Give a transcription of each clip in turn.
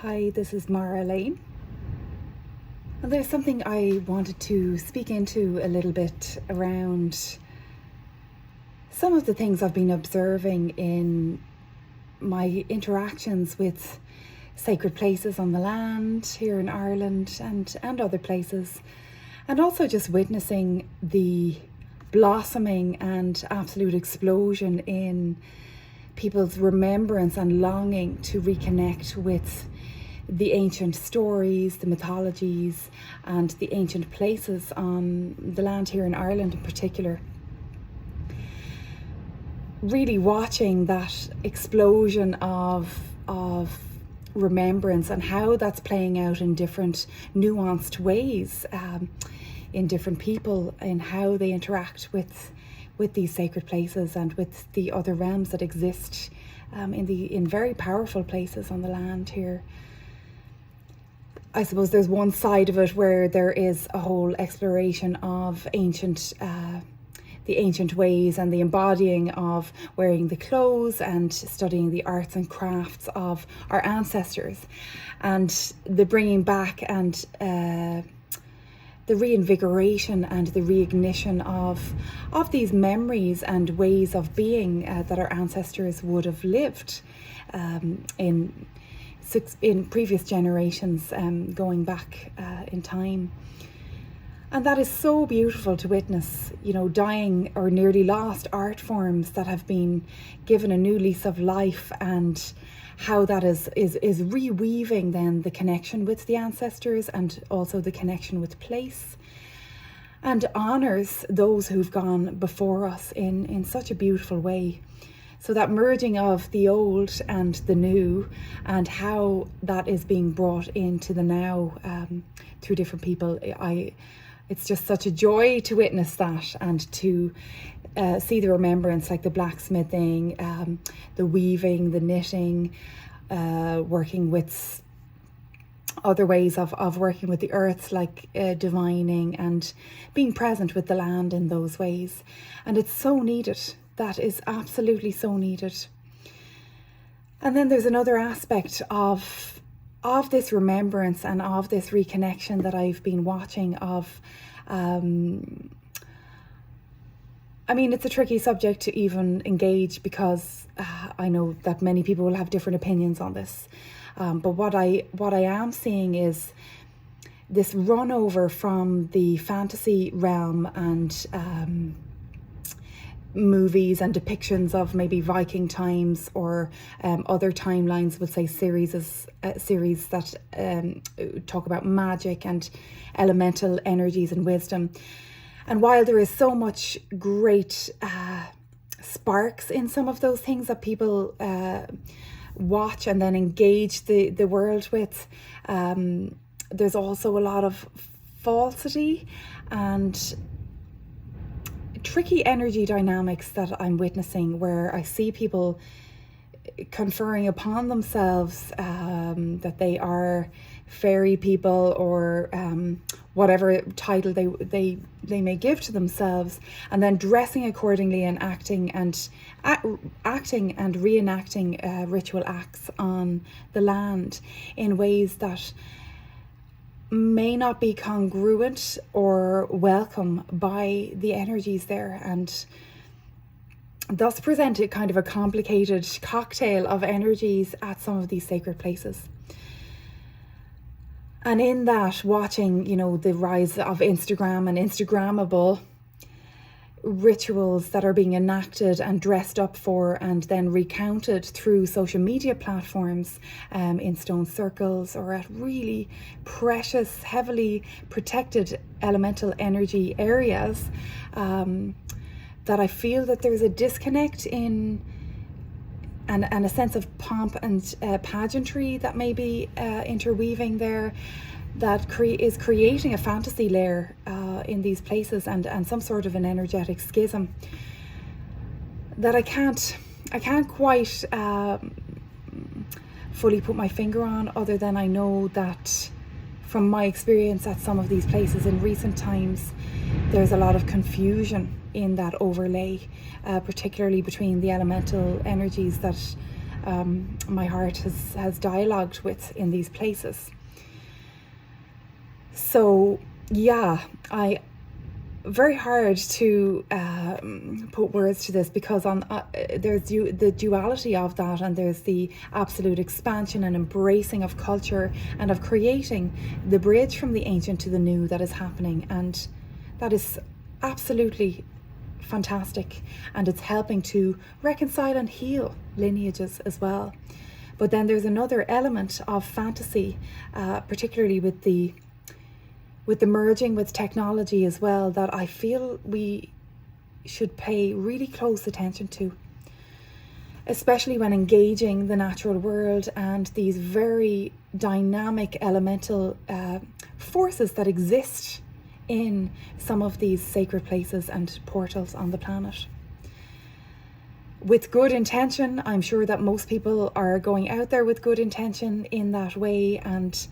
Hi, this is Elaine. And there's something I wanted to speak into a little bit around some of the things I've been observing in my interactions with sacred places on the land here in Ireland and other places, and also just witnessing the blossoming and absolute explosion in people's remembrance and longing to reconnect with the ancient stories, the mythologies, and the ancient places on the land here in Ireland in particular. Really watching that explosion of remembrance and how that's playing out in different nuanced ways in different people, in how they interact with these sacred places and with the other realms that exist in very powerful places on the land here. I suppose there's one side of it where there is a whole exploration of the ancient ways and the embodying of wearing the clothes and studying the arts and crafts of our ancestors, and the bringing back and the reinvigoration and the reignition of these memories and ways of being that our ancestors would have lived in previous generations, going back in time. And that is so beautiful to witness, dying or nearly lost art forms that have been given a new lease of life, and how that is reweaving then the connection with the ancestors and also the connection with place, and honours those who've gone before us in such a beautiful way. So that merging of the old and the new, and how that is being brought into the now through different people, it's just such a joy to witness that, and to see the remembrance, like the blacksmithing, the weaving, the knitting, working with other ways of working with the earth, like divining and being present with the land in those ways. And it's so needed. That is absolutely so needed. And then there's another aspect of this remembrance and of this reconnection that I've been watching of. It's a tricky subject to even engage, because I know that many people will have different opinions on this. But what I am seeing is this run over from the fantasy realm and movies and depictions of maybe Viking times or other timelines, would say series that talk about magic and elemental energies and wisdom. And while there is so much great sparks in some of those things that people watch and then engage the world with, there's also a lot of falsity and tricky energy dynamics that I'm witnessing, where I see people conferring upon themselves that they are fairy people, or whatever title they may give to themselves, and then dressing accordingly and acting and reenacting ritual acts on the land in ways that may not be congruent or welcome by the energies there, and thus present a kind of a complicated cocktail of energies at some of these sacred places. And in that, watching, the rise of Instagram and Instagrammable rituals that are being enacted and dressed up for and then recounted through social media platforms, in stone circles or at really precious, heavily protected elemental energy areas, that I feel that there's a disconnect in and a sense of pomp and pageantry that may be interweaving there, that is creating a fantasy layer in these places, and some sort of an energetic schism that I can't quite fully put my finger on, other than I know that from my experience at some of these places in recent times, there's a lot of confusion in that overlay, particularly between the elemental energies that my heart has dialogued with in these places. So yeah, very hard to put words to this, because there's the duality of that, and there's the absolute expansion and embracing of culture and of creating the bridge from the ancient to the new that is happening, and that is absolutely fantastic, and it's helping to reconcile and heal lineages as well. But then there's another element of fantasy, particularly with the merging with technology as well, that I feel we should pay really close attention to, especially when engaging the natural world and these very dynamic elemental forces that exist in some of these sacred places and portals on the planet. With good intention, I'm sure that most people are going out there with good intention in that way, and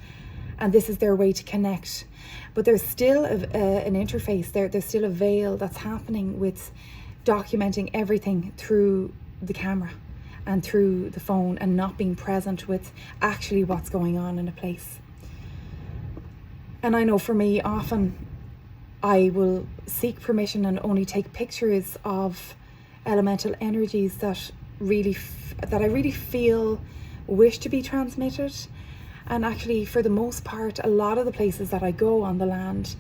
this is their way to connect. But there's still an interface there. There's still a veil that's happening with documenting everything through the camera and through the phone, and not being present with actually what's going on in a place. And I know for me, often I will seek permission and only take pictures of elemental energies that I really feel wish to be transmitted. And actually, for the most part, a lot of the places that I go on the land,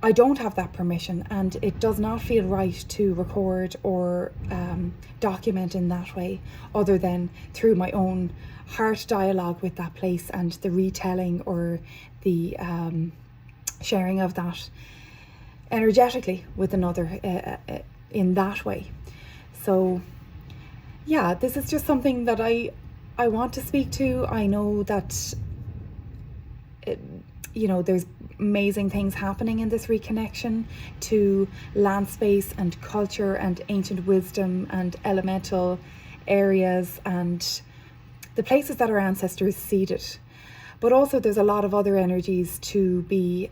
I don't have that permission, and it does not feel right to record or document in that way, other than through my own heart dialogue with that place and the retelling or the sharing of that energetically with another in that way. So yeah, this is just something that I want to speak to. I know that there's amazing things happening in this reconnection to land space and culture and ancient wisdom and elemental areas and the places that our ancestors seeded. But also there's a lot of other energies to be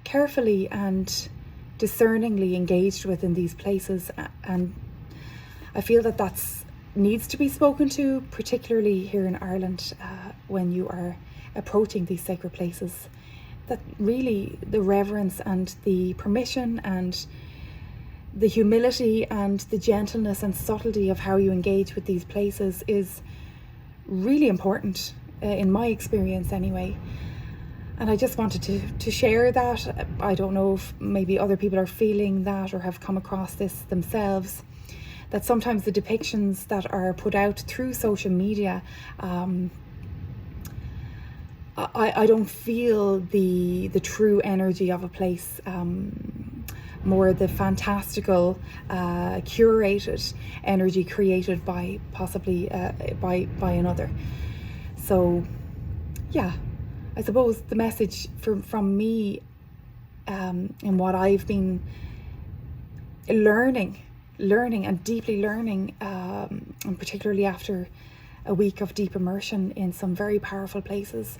carefully and discerningly engaged with in these places, and I feel that that's needs to be spoken to, particularly here in Ireland, when you are approaching these sacred places. That really the reverence and the permission and the humility and the gentleness and subtlety of how you engage with these places is really important, in my experience anyway. And I just wanted to share that. I don't know if maybe other people are feeling that or have come across this themselves, that sometimes the depictions that are put out through social media, I don't feel the true energy of a place, more the fantastical, curated energy created by possibly by another. So yeah, I suppose the message from me, and what I've been learning and deeply learning, and particularly after a week of deep immersion in some very powerful places,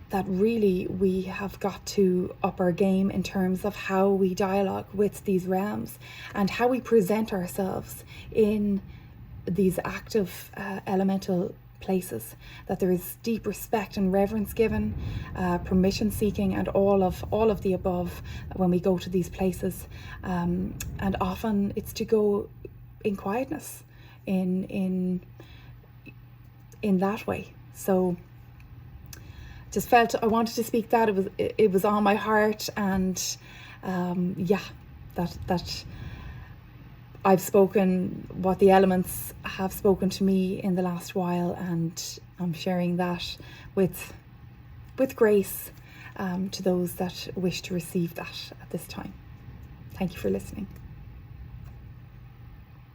that really we have got to up our game in terms of how we dialogue with these realms and how we present ourselves in these active elemental places, that there is deep respect and reverence given, permission seeking, and all of the above when we go to these places, and often it's to go in quietness in that way. So just felt I wanted to speak that. It was on my heart, and that I've spoken what the elements have spoken to me in the last while, and I'm sharing that with grace to those that wish to receive that at this time. Thank you for listening.